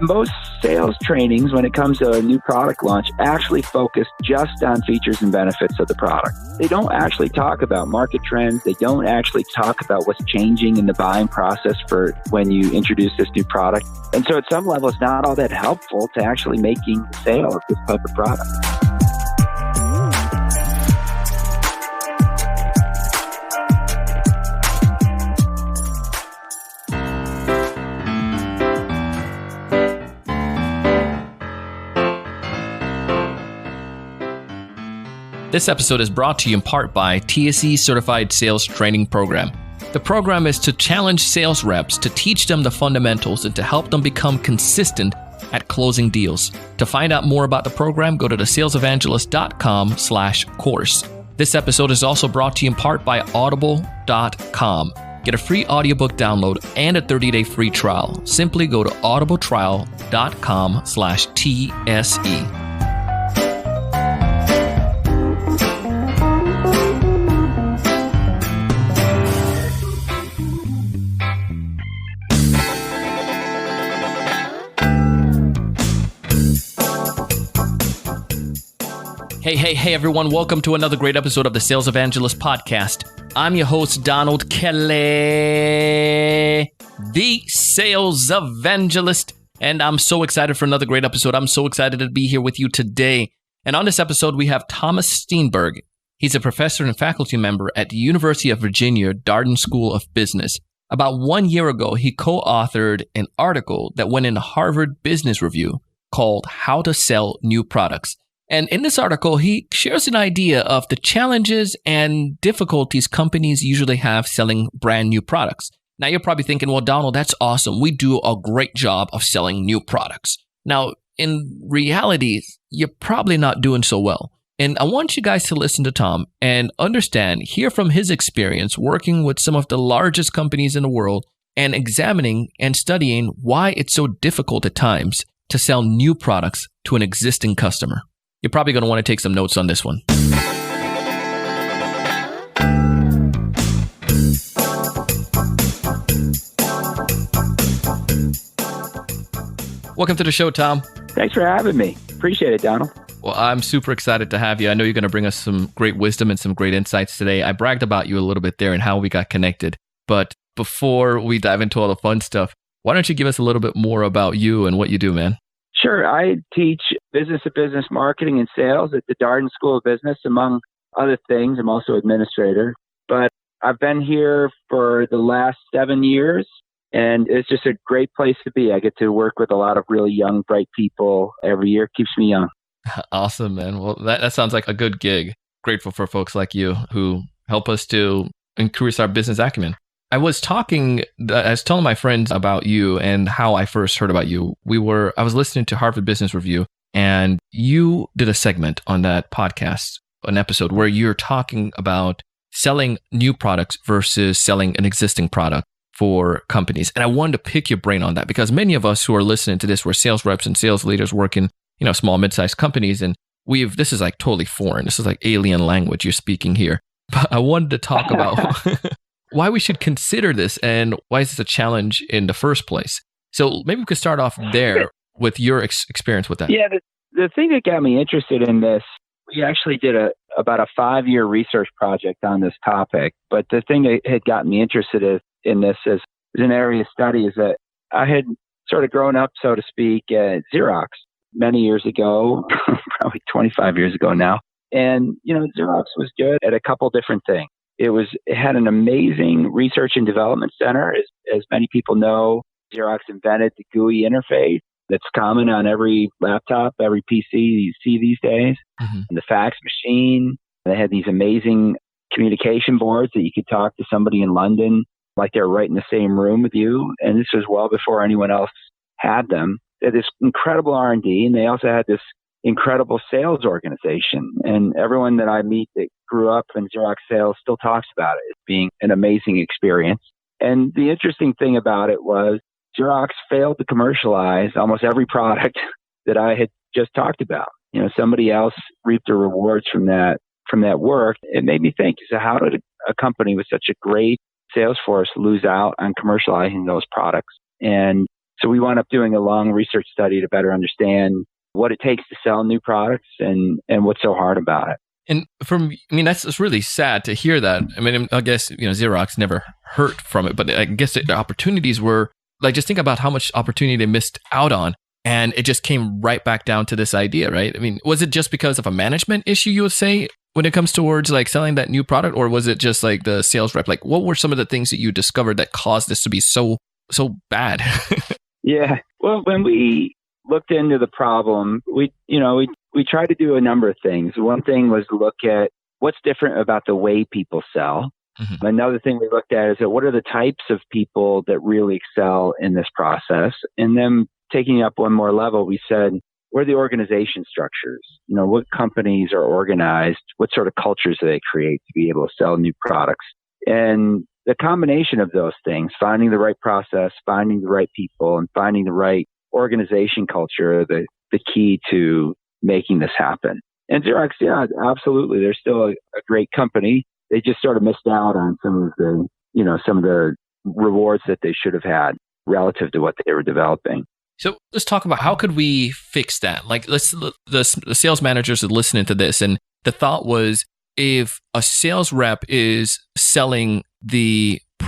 Most sales trainings, when it comes to a new product launch, actually focus just on features and benefits of the product. They don't actually talk about market trends. They don't actually talk about what's changing in the buying process for when you introduce this new product. And so at some level, it's not all that helpful to actually making the sale of this type of product. This episode is brought to you in part by TSE Certified Sales Training Program. The program is to challenge sales reps, to teach them the fundamentals, and to help them become consistent at closing deals. To find out more about the program, go to thesalesevangelist.com/course. This episode is also brought to you in part by audible.com. Get a free audiobook download and a 30-day free trial. Simply go to audibletrial.com/TSE. Hey, everyone. Welcome to another great episode of the Sales Evangelist Podcast. I'm your host, Donald Kelly, the Sales Evangelist, and I'm so excited for another great episode. I'm so excited to be here with you today. And on this episode, we have Thomas Steenburgh. He's a professor and faculty member at the University of Virginia, Darden School of Business. About 1 year ago, he co-authored an article that went in the Harvard Business Review called How to Sell New Products. And in this article, he shares an idea of the challenges and difficulties companies usually have selling brand new products. Now, you're probably thinking, well, Donald, that's awesome. We do a great job of selling new products. Now, in reality, you're probably not doing so well. And I want you guys to listen to Tom and understand, hear from his experience working with some of the largest companies in the world and examining and studying why it's so difficult at times to sell new products to an existing customer. You're probably going to want to take some notes on this one. Welcome to the show, Tom. Thanks for having me. Appreciate it, Donald. Well, I'm super excited to have you. I know you're going to bring us some great wisdom and some great insights today. I bragged about you a little bit there and how we got connected. But before we dive into all the fun stuff, why don't you give us a little bit more about you and what you do, man? Sure. I teach business-to-business marketing and sales at the Darden School of Business, among other things. I'm also administrator. But I've been here for the last 7 years, and it's just a great place to be. I get to work with a lot of really young, bright people every year. Keeps me young. Awesome, man. Well, that sounds like a good gig. Grateful for folks like you who help us to increase our business acumen. I was telling my friends about you and how I first heard about you. I was listening to Harvard Business Review, and you did a segment on that podcast, an episode where you're talking about selling new products versus selling an existing product for companies. And I wanted to pick your brain on that because many of us who are listening to this, we're sales reps and sales leaders working, small, mid-sized companies, and this is like totally foreign. This is like alien language you're speaking here. But I wanted to talk about why we should consider this and why is this a challenge in the first place. So maybe we could start off there with your experience with that. Yeah, the thing that got me interested in this, we actually did about a 5-year research project on this topic. But the thing that had gotten me interested in this as an area of study is that I had sort of grown up, so to speak, at Xerox many years ago, probably 25 years ago now. And, Xerox was good at a couple different things. It had an amazing research and development center. As many people know, Xerox invented the GUI interface that's common on every laptop, every PC you see these days. Mm-hmm. And the fax machine. They had these amazing communication boards that you could talk to somebody in London like they're right in the same room with you. And this was well before anyone else had them. They had this incredible R&D, and they also had this incredible sales organization. And everyone that I meet that grew up in Xerox sales still talks about it as being an amazing experience. And the interesting thing about it was Xerox failed to commercialize almost every product that I had just talked about. Somebody else reaped the rewards from that work. It made me think, so how did a company with such a great sales force lose out on commercializing those products? And So we wound up doing a long research study to better understand what it takes to sell new products and what's so hard about it. And that's really sad to hear that. I mean, I guess, Xerox never hurt from it, but I guess the opportunities were like, just think about how much opportunity they missed out on. And it just came right back down to this idea, right? I mean, was it just because of a management issue, you would say, when it comes towards like selling that new product? Or was it just like the sales rep? Like, what were some of the things that you discovered that caused this to be so bad? Yeah. Well, when we looked into the problem, we tried to do a number of things. One thing was look at what's different about the way people sell. Mm-hmm. Another thing we looked at is that what are the types of people that really excel in this process? And then taking it up one more level, we said, what are the organization structures? What companies are organized? What sort of cultures do they create to be able to sell new products? And the combination of those things, finding the right process, finding the right people, and finding the right organization culture, the key to making this happen. And Xerox, yeah, absolutely. They're still a great company. They just sort of missed out on some of the rewards that they should have had relative to what they were developing. So let's talk about how could we fix that? Like, the sales managers are listening to this, and the thought was, if a sales rep is selling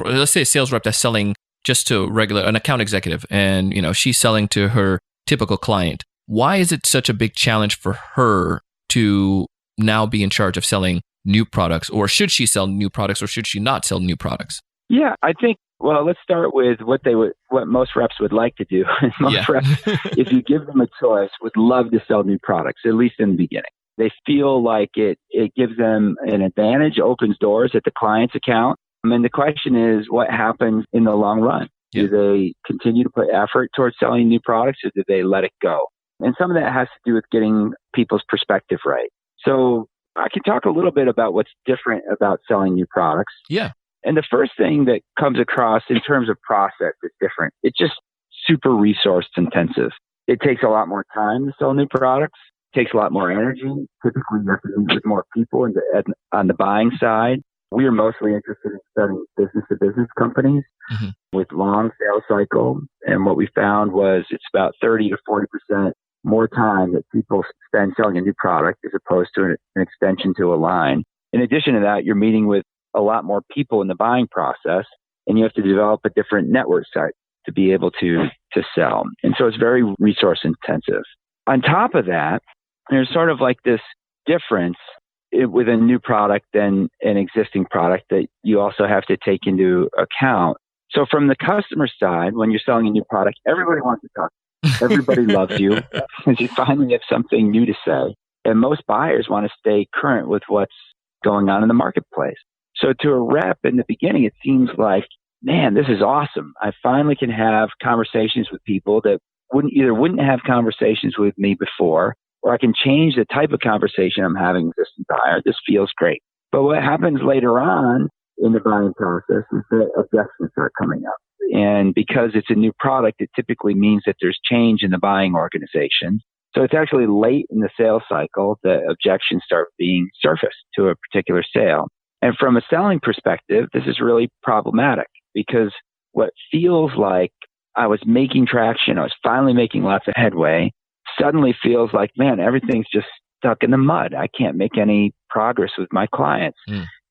let's say a sales rep that's selling just to an account executive, and she's selling to her typical client, why is it such a big challenge for her to now be in charge of selling new products? Or should she sell new products, or should she not sell new products? Yeah, I think, well, let's start with what most reps would like to do. Most reps, if you give them a choice, would love to sell new products, at least in the beginning. They feel like it gives them an advantage, opens doors at the client's account. And the question is, what happens in the long run? Yeah. Do they continue to put effort towards selling new products, or do they let it go? And some of that has to do with getting people's perspective right. So I can talk a little bit about what's different about selling new products. Yeah. And the first thing that comes across in terms of process is different. It's just super resource intensive. It takes a lot more time to sell new products. It takes a lot more energy. Typically, you have to meet with more people on the buying side. We are mostly interested in studying business-to-business companies with long sales cycle. And what we found was it's about 30 to 40% more time that people spend selling a new product as opposed to an extension to a line. In addition to that, you're meeting with a lot more people in the buying process, and you have to develop a different network site to be able to sell. And so it's very resource intensive. On top of that, there's sort of like this difference with a new product than an existing product that you also have to take into account. So from the customer side, when you're selling a new product, everybody wants to talk. Everybody loves you because you finally have something new to say. And most buyers want to stay current with what's going on in the marketplace. So to a rep in the beginning, it seems like, man, this is awesome. I finally can have conversations with people that wouldn't have conversations with me before, or I can change the type of conversation I'm having with this buyer. This feels great. But what happens later on in the buying process is that objections start coming up. And because it's a new product, it typically means that there's change in the buying organization. So it's actually late in the sales cycle that objections start being surfaced to a particular sale. And from a selling perspective, this is really problematic because what feels like I was making traction, I was finally making lots of headway, suddenly feels like, man, everything's just stuck in the mud. I can't make any progress with my clients.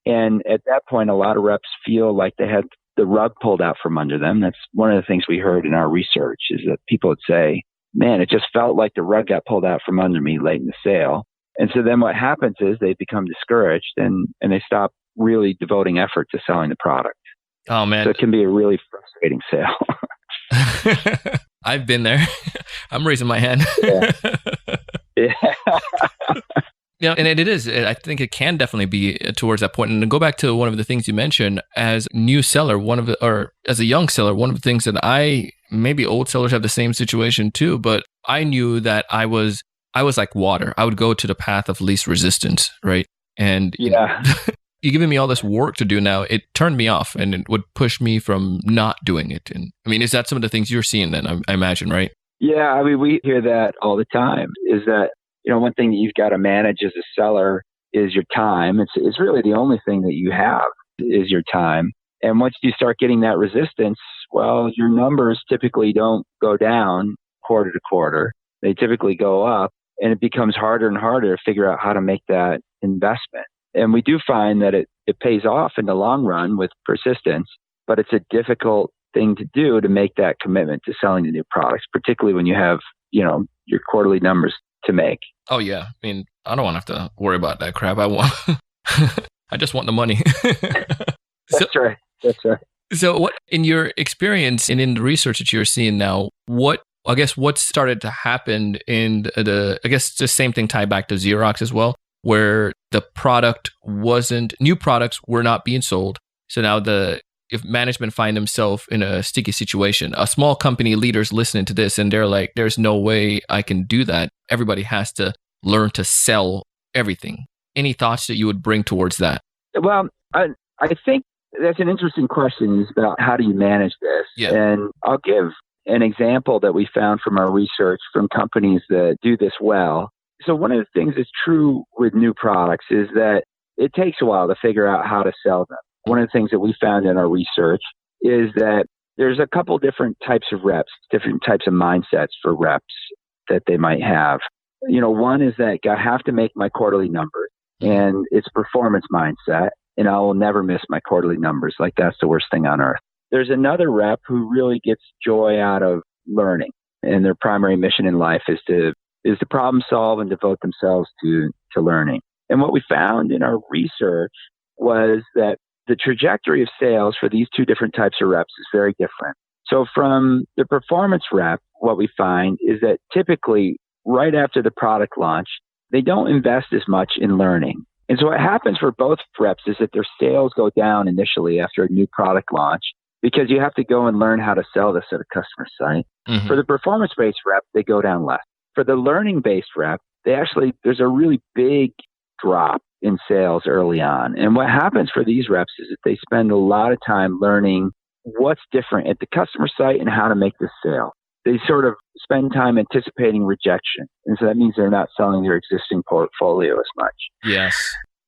And at that point, a lot of reps feel like they had the rug pulled out from under them. That's one of the things we heard in our research, is that people would say, man, it just felt like the rug got pulled out from under me late in the sale. And so then what happens is they become discouraged and they stop really devoting effort to selling the product. Oh, man. So it can be a really frustrating sale. I've been there. I'm raising my hand. Yeah. And it is. I think it can definitely be towards that point. And to go back to one of the things you mentioned, as a new seller, or as a young seller, one of the things that maybe old sellers have the same situation too, but I knew that I was like water. I would go to the path of least resistance, right? And yeah. You're giving me all this work to do now. It turned me off, and it would push me from not doing it. And I mean, is that some of the things you're seeing then, I imagine, right? Yeah. I mean, we hear that all the time, is that, one thing that you've got to manage as a seller is your time. It's really the only thing that you have is your time. And once you start getting that resistance, Well, your numbers typically don't go down quarter to quarter. They typically go up, and it becomes harder and harder to figure out how to make that investment. And we do find that it pays off in the long run with persistence, but it's a difficult thing to do to make that commitment to selling the new products, particularly when you have, your quarterly numbers to make. Oh, yeah. I mean, I don't want to have to worry about that crap. I just want the money. That's right. So what, in your experience and in the research that you're seeing now, what started to happen in the same thing tied back to Xerox as well, where the new products were not being sold. So now if management find themselves in a sticky situation, a small company leaders listening to this and they're like, there's no way I can do that. Everybody has to learn to sell everything. Any thoughts that you would bring towards that? Well, I think that's an interesting question, is about how do you manage this? Yeah. And I'll give an example that we found from our research from companies that do this well. So one of the things that's true with new products is that it takes a while to figure out how to sell them. One of the things that we found in our research is that there's a couple different types of reps, different types of mindsets for reps that they might have. One is that I have to make my quarterly numbers, and it's performance mindset, and I will never miss my quarterly numbers. Like, that's the worst thing on earth. There's another rep who really gets joy out of learning, and their primary mission in life is to problem solve and devote themselves to learning. And what we found in our research was that the trajectory of sales for these two different types of reps is very different. So from the performance rep, what we find is that typically right after the product launch, they don't invest as much in learning. And so what happens for both reps is that their sales go down initially after a new product launch, because you have to go and learn how to sell this at a customer site. Mm-hmm. For the performance-based rep, they go down less. For the learning-based rep, there's a really big drop in sales early on. And what happens for these reps is that they spend a lot of time learning what's different at the customer site and how to make this sale. They sort of spend time anticipating rejection. And so that means they're not selling their existing portfolio as much. Yes.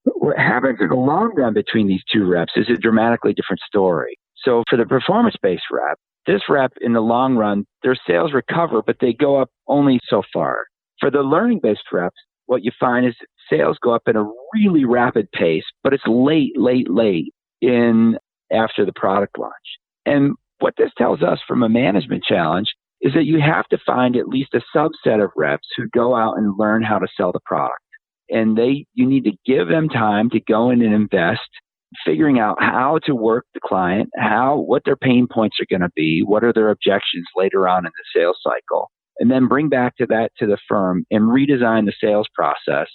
What happens in the long run between these two reps is a dramatically different story. So for the performance-based rep, this rep in the long run, their sales recover, but they go up only so far. For the learning-based reps, what you find is that sales go up at a really rapid pace, but it's late in after the product launch. And what this tells us from a management challenge is that you have to find at least a subset of reps who go out and learn how to sell the product. And you need to give them time to go in and invest, figuring out how to work the client, what their pain points are going to be, what are their objections later on in the sales cycle, and then bring back to the firm and redesign the sales process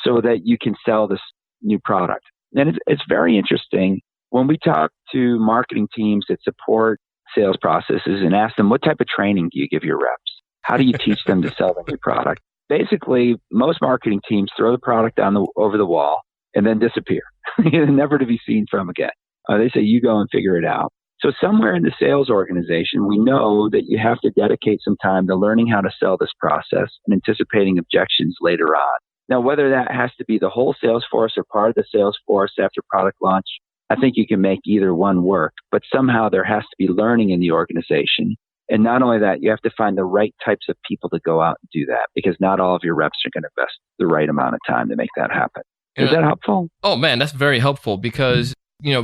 so that you can sell this new product. And it's very interesting when we talk to marketing teams that support sales processes and ask them, what type of training do you give your reps? How do you teach them to sell the new product? Basically, most marketing teams throw the product over the wall and then disappear, never to be seen from again. They say, you go and figure it out. So somewhere in the sales organization, we know that you have to dedicate some time to learning how to sell this process and anticipating objections later on. Now, whether that has to be the whole sales force or part of the sales force after product launch, I think you can make either one work, but somehow there has to be learning in the organization. And not only that, you have to find the right types of people to go out and do that, because not all of your reps are going to invest the right amount of time to make that happen. Is that helpful? Oh man, that's very helpful, because,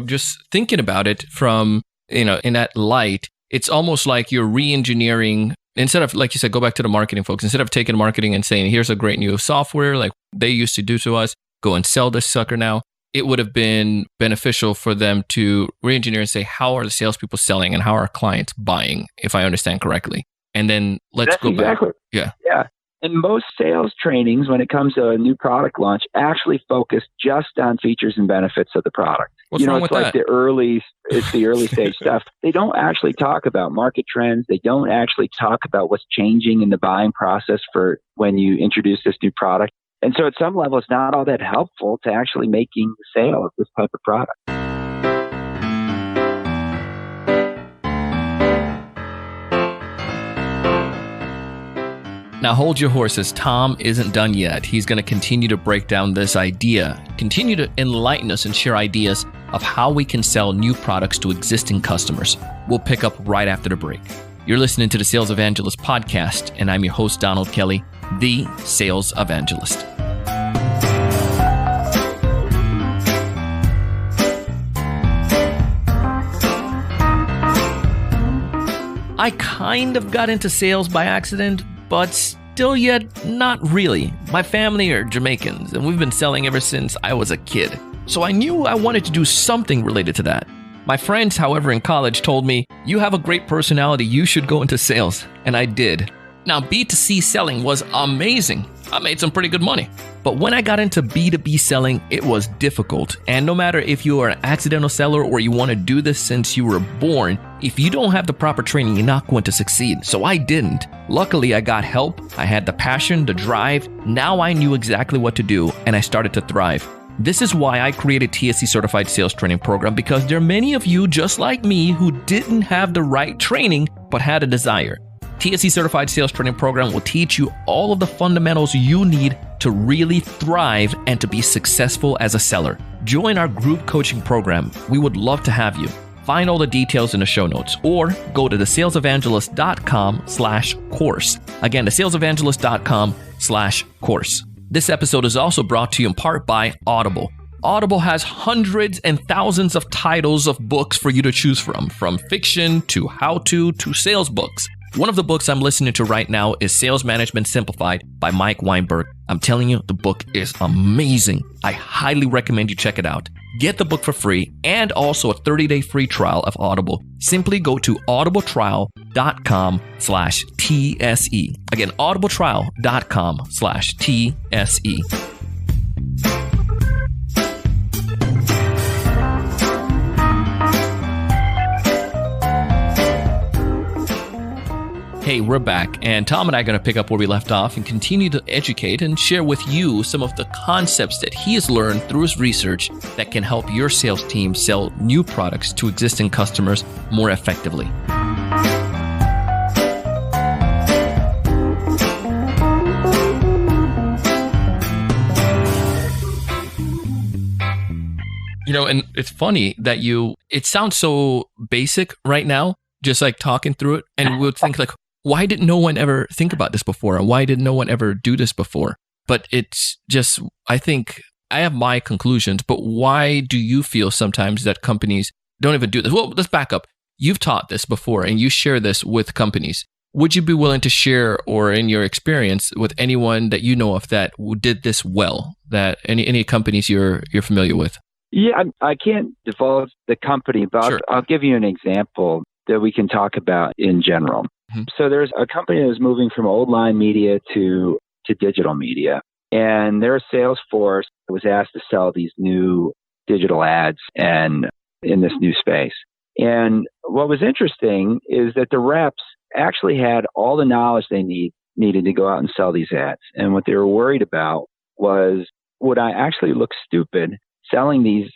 just thinking about it from, in that light, it's almost like you're re-engineering. Instead of, like you said, go back to the marketing folks, instead of taking marketing and saying, here's a great new software like they used to do to us, go and sell this sucker now. It would have been beneficial for them to re-engineer and say, how are the salespeople selling and how are clients buying, if I understand correctly? And then let's go back. Yeah. And most sales trainings, when it comes to a new product launch, actually focus just on features and benefits of the product. What's wrong with that? It's the early stage stuff. They don't actually talk about market trends. They don't actually talk about what's changing in the buying process for when you introduce this new product. And so at some level, it's not all that helpful to actually making the sale of this type of product. Now hold your horses. Tom isn't done yet. He's going to continue to break down this idea, continue to enlighten us and share ideas of how we can sell new products to existing customers. We'll pick up right after the break. You're listening to the Sales Evangelist podcast, and I'm your host, Donald Kelly, the Sales Evangelist. I kind of got into sales by accident, but still yet not really. My family are Jamaicans, and we've been selling ever since I was a kid. So I knew I wanted to do something related to that. My friends, however, in college told me, "You have a great personality, you should go into sales." And I did. Now, B2C selling was amazing. I made some pretty good money. But when I got into B2B selling, it was difficult. And no matter if you are an accidental seller or you want to do this since you were born, if you don't have the proper training, you're not going to succeed. So I didn't. Luckily, I got help. I had the passion, the drive. Now I knew exactly what to do, and I started to thrive. This is why I created TSE Certified Sales Training Program, because there are many of you just like me who didn't have the right training but had a desire. TSE Certified Sales Training Program will teach you all of the fundamentals you need to really thrive and to be successful as a seller. Join our group coaching program. We would love to have you. Find all the details in the show notes or go to thesalesevangelist.com/course. Again, thesalesevangelist.com/course. This episode is also brought to you in part by Audible. Audible has hundreds and thousands of titles of books for you to choose from fiction to how-to to sales books. One of the books I'm listening to right now is Sales Management Simplified by Mike Weinberg. I'm telling you, the book is amazing. I highly recommend you check it out. Get the book for free and also a 30-day free trial of Audible. Simply go to audibletrial.com/TSE. Again, audibletrial.com/TSE. Hey, we're back, and Tom and I are going to pick up where we left off and continue to educate and share with you some of the concepts that he has learned through his research that can help your sales team sell new products to existing customers more effectively. You know, and it's funny that it sounds so basic right now, just like talking through it, and we would think like, why didn't no one ever think about this before? Or why did no one ever do this before? But it's just, I think I have my conclusions, but why do you feel sometimes that companies don't even do this? Well, let's back up. You've taught this before and you share this with companies. Would you be willing to share, or in your experience with anyone that you know of that did this well, that any companies you're familiar with? Yeah, I can't divulge the company, but Sure. I'll give you an example that we can talk about in general. Mm-hmm. So there's a company that was moving from old line media to digital media, and their sales force was asked to sell these new digital ads and in this new space. And what was interesting is that the reps actually had all the knowledge they needed to go out and sell these ads. And what they were worried about was, would I actually look stupid selling these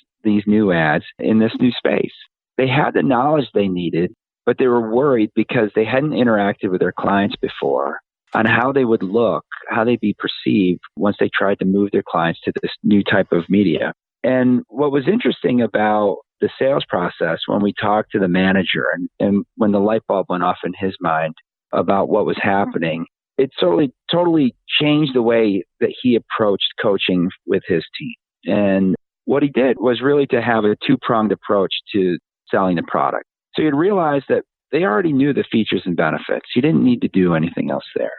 new ads in this new space? They had the knowledge they needed, but they were worried because they hadn't interacted with their clients before on how they would look, how they'd be perceived once they tried to move their clients to this new type of media. And what was interesting about the sales process when we talked to the manager and when the light bulb went off in his mind about what was happening, it totally changed the way that he approached coaching with his team. And what he did was really to have a two-pronged approach to selling the product. So you'd realize that they already knew the features and benefits. You didn't need to do anything else there.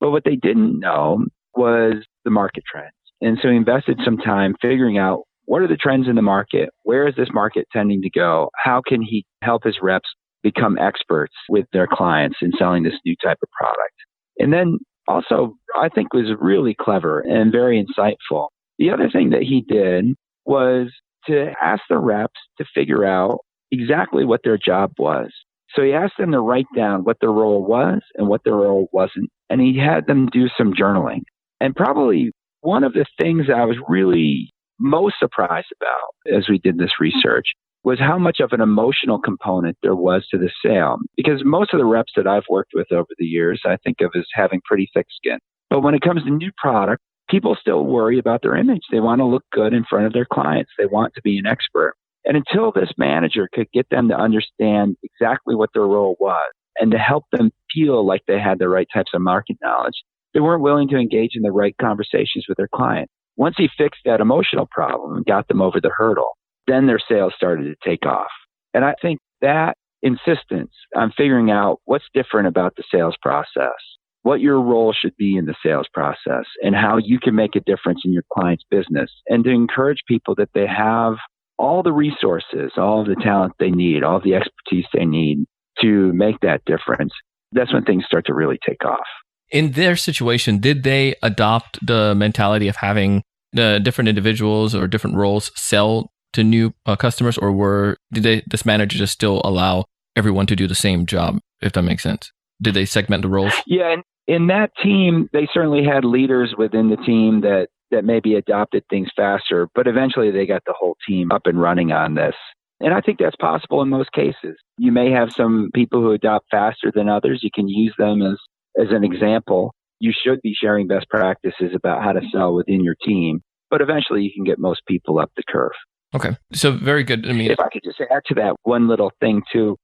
But what they didn't know was the market trends. And so he invested some time figuring out, what are the trends in the market? Where is this market tending to go? How can he help his reps become experts with their clients in selling this new type of product? And then also, I think was really clever and very insightful. The other thing that he did was to ask the reps to figure out exactly what their job was. So he asked them to write down what their role was and what their role wasn't. And he had them do some journaling. And probably one of the things I was really most surprised about as we did this research was how much of an emotional component there was to the sale. Because most of the reps that I've worked with over the years, I think of as having pretty thick skin. But when it comes to new product, people still worry about their image. They want to look good in front of their clients. They want to be an expert. And until this manager could get them to understand exactly what their role was and to help them feel like they had the right types of market knowledge, they weren't willing to engage in the right conversations with their client. Once he fixed that emotional problem and got them over the hurdle, then their sales started to take off. And I think that insistence on figuring out what's different about the sales process, what your role should be in the sales process, and how you can make a difference in your client's business, and to encourage people that they have all the resources, all of the talent they need, all of the expertise they need to make that difference. That's when things start to really take off. In their situation, did they adopt the mentality of having the different individuals or different roles sell to new customers, or did this manager just still allow everyone to do the same job, if that makes sense? Did they segment the roles? Yeah, and in that team, they certainly had leaders within the team that maybe adopted things faster, but eventually they got the whole team up and running on this. And I think that's possible in most cases. You may have some people who adopt faster than others. You can use them as an example. You should be sharing best practices about how to sell within your team, but eventually you can get most people up the curve. Okay. So very good. I mean, if I could just add to that one little thing too,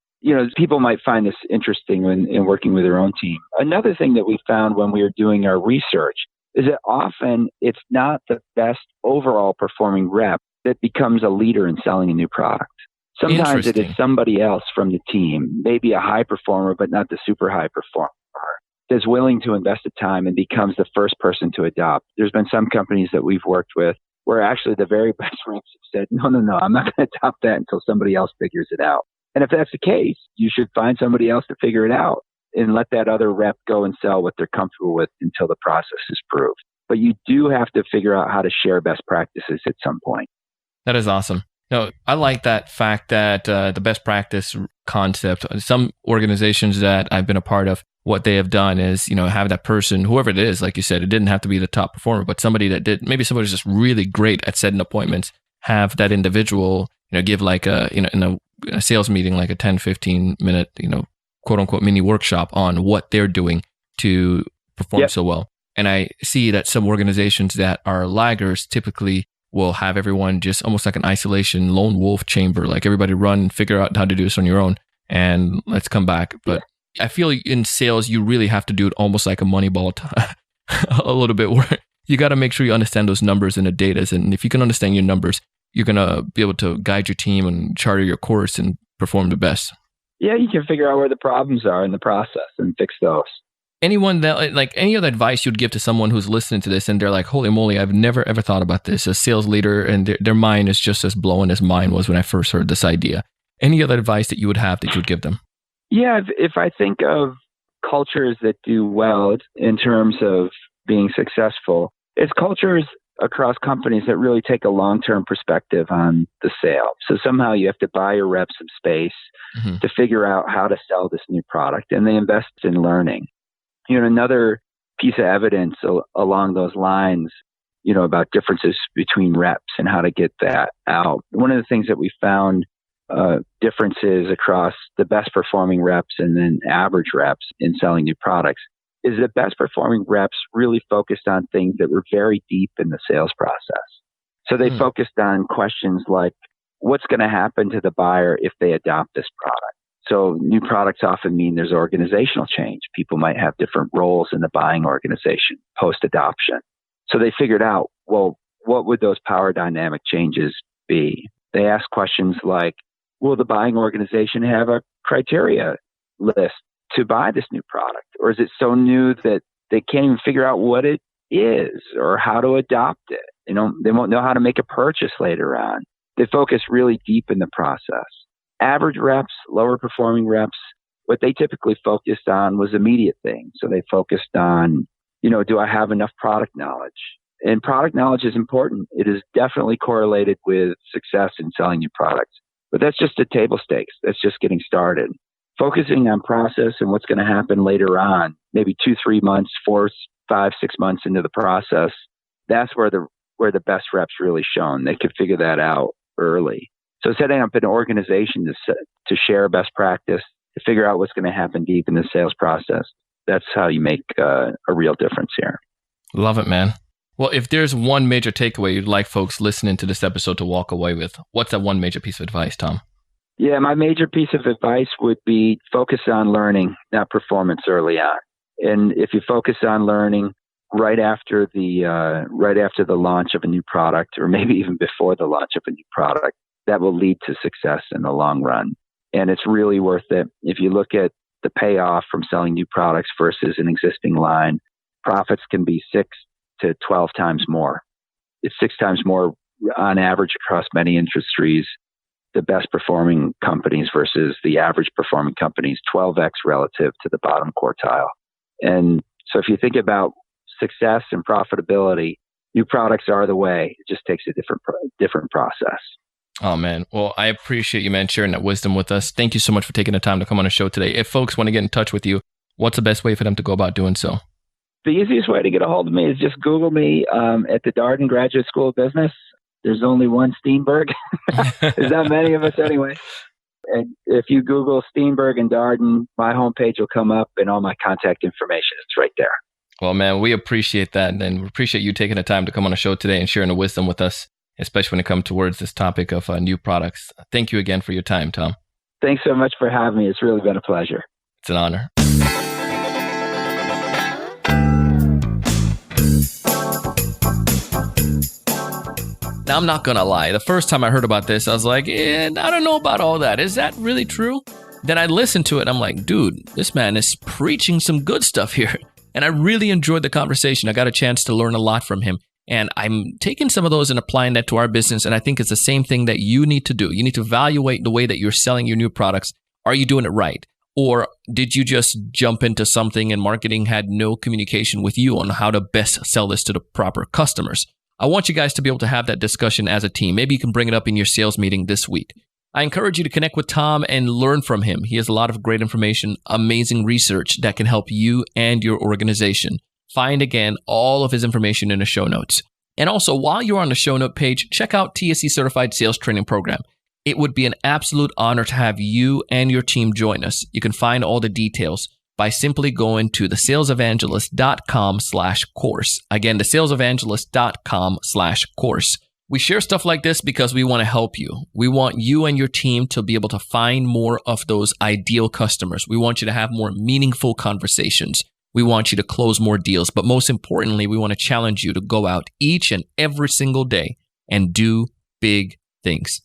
people might find this interesting in working with their own team. Another thing that we found when we were doing our research is that often it's not the best overall performing rep that becomes a leader in selling a new product. Sometimes it is somebody else from the team, maybe a high performer, but not the super high performer, that's willing to invest the time and becomes the first person to adopt. There's been some companies that we've worked with where actually the very best reps have said, no, I'm not going to adopt that until somebody else figures it out. And if that's the case, you should find somebody else to figure it out and let that other rep go and sell what they're comfortable with until the process is proved. But you do have to figure out how to share best practices at some point. That is awesome. No, I like that fact that the best practice concept, some organizations that I've been a part of, what they have done is, have that person, whoever it is, like you said, it didn't have to be the top performer, but somebody that did, maybe somebody's just really great at setting appointments, have that individual, give like in a sales meeting, like a 10, 15 minute, quote unquote mini workshop on what they're doing to perform so well. And I see that some organizations that are laggers typically will have everyone just almost like an isolation lone wolf chamber, like everybody run, figure out how to do this on your own and let's come back. But I feel in sales, you really have to do it almost like a Moneyball a little bit, where you got to make sure you understand those numbers and the data. And if you can understand your numbers, you're going to be able to guide your team and charter your course and perform the best. Yeah, you can figure out where the problems are in the process and fix those. Anyone that, like, any other advice you'd give to someone who's listening to this and they're like, holy moly, I've never ever thought about this. A sales leader and their mind is just as blown as mine was when I first heard this idea. Any other advice that you would have that you would give them? Yeah, if I think of cultures that do well in terms of being successful, it's cultures across companies that really take a long-term perspective on the sale. So somehow you have to buy your reps some space to figure out how to sell this new product, and they invest in learning. Another piece of evidence along those lines, about differences between reps and how to get that out. One of the things that we found differences across the best performing reps and then average reps in selling new products is that best performing reps really focused on things that were very deep in the sales process. So they focused on questions like, what's going to happen to the buyer if they adopt this product? So new products often mean there's organizational change. People might have different roles in the buying organization post-adoption. So they figured out, well, what would those power dynamic changes be? They asked questions like, will the buying organization have a criteria list to buy this new product? Or is it so new that they can't even figure out what it is or how to adopt it? They won't know how to make a purchase later on. They focus really deep in the process. Average reps, lower performing reps, what they typically focused on was immediate things. So they focused on, do I have enough product knowledge? And product knowledge is important. It is definitely correlated with success in selling new products. But that's just a table stakes. That's just getting started. Focusing on process and what's going to happen later on, maybe 2, 3 months, 4, 5, 6 months into the process, that's where the best reps really shone. They could figure that out early. So setting up an organization to share best practice, to figure out what's going to happen deep in the sales process, that's how you make a real difference here. Love it, man. Well, if there's one major takeaway you'd like folks listening to this episode to walk away with, what's that one major piece of advice, Tom? Yeah, my major piece of advice would be focus on learning, not performance early on. And if you focus on learning right after the launch of a new product, or maybe even before the launch of a new product, that will lead to success in the long run. And it's really worth it. If you look at the payoff from selling new products versus an existing line, profits can be 6 to 12 times more. It's 6 times more on average across many industries. The best performing companies versus the average performing companies, 12x relative to the bottom quartile. And so if you think about success and profitability, new products are the way. It just takes a different process. Oh, man. Well, I appreciate you, man, sharing that wisdom with us. Thank you so much for taking the time to come on the show today. If folks want to get in touch with you, what's the best way for them to go about doing so? The easiest way to get a hold of me is just Google me at the Darden Graduate School of Business. There's only one Steenburgh. There's not many of us anyway. And if you Google Steenburgh and Darden, my homepage will come up and all my contact information is right there. Well, man, we appreciate that. And we appreciate you taking the time to come on the show today and sharing the wisdom with us, especially when it comes towards this topic of new products. Thank you again for your time, Tom. Thanks so much for having me. It's really been a pleasure. It's an honor. Now, I'm not going to lie. The first time I heard about this, I was like, I don't know about all that. Is that really true? Then I listened to it. I'm like, dude, this man is preaching some good stuff here. And I really enjoyed the conversation. I got a chance to learn a lot from him. And I'm taking some of those and applying that to our business. And I think it's the same thing that you need to do. You need to evaluate the way that you're selling your new products. Are you doing it right? Or did you just jump into something and marketing had no communication with you on how to best sell this to the proper customers? I want you guys to be able to have that discussion as a team. Maybe you can bring it up in your sales meeting this week. I encourage you to connect with Tom and learn from him. He has a lot of great information, amazing research that can help you and your organization. Find, again, all of his information in the show notes. And also, while you're on the show note page, check out TSE Certified Sales Training Program. It would be an absolute honor to have you and your team join us. You can find all the details by simply going to thesalesevangelist.com/course. Again, thesalesevangelist.com/course. We share stuff like this because we want to help you. We want you and your team to be able to find more of those ideal customers. We want you to have more meaningful conversations. We want you to close more deals. But most importantly, we want to challenge you to go out each and every single day and do big things.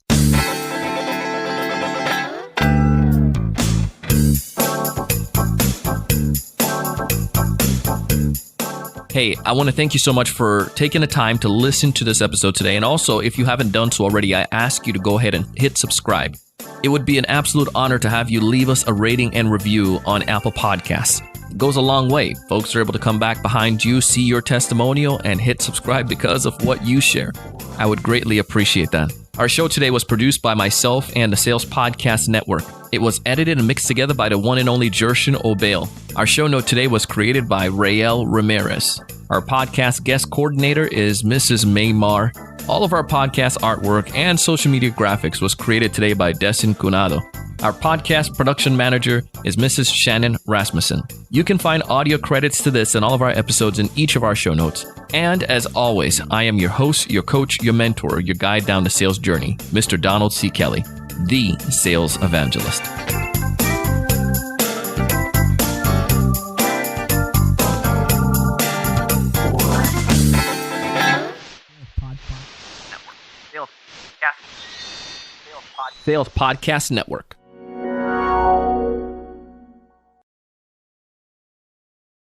Hey, I want to thank you so much for taking the time to listen to this episode today. And also, if you haven't done so already, I ask you to go ahead and hit subscribe. It would be an absolute honor to have you leave us a rating and review on Apple Podcasts. It goes a long way. Folks are able to come back behind you, see your testimonial, and hit subscribe because of what you share. I would greatly appreciate that. Our show today was produced by myself and the Sales Podcast Network. It was edited and mixed together by the one and only Jershon O'Bale. Our show note today was created by Rael Ramirez. Our podcast guest coordinator is Mrs. Maymar. All of our podcast artwork and social media graphics was created today by Desin Cunado. Our podcast production manager is Mrs. Shannon Rasmussen. You can find audio credits to this and all of our episodes in each of our show notes. And as always, I am your host, your coach, your mentor, your guide down the sales journey, Mr. Donald C. Kelly, the Sales Evangelist. Sales Podcast Network.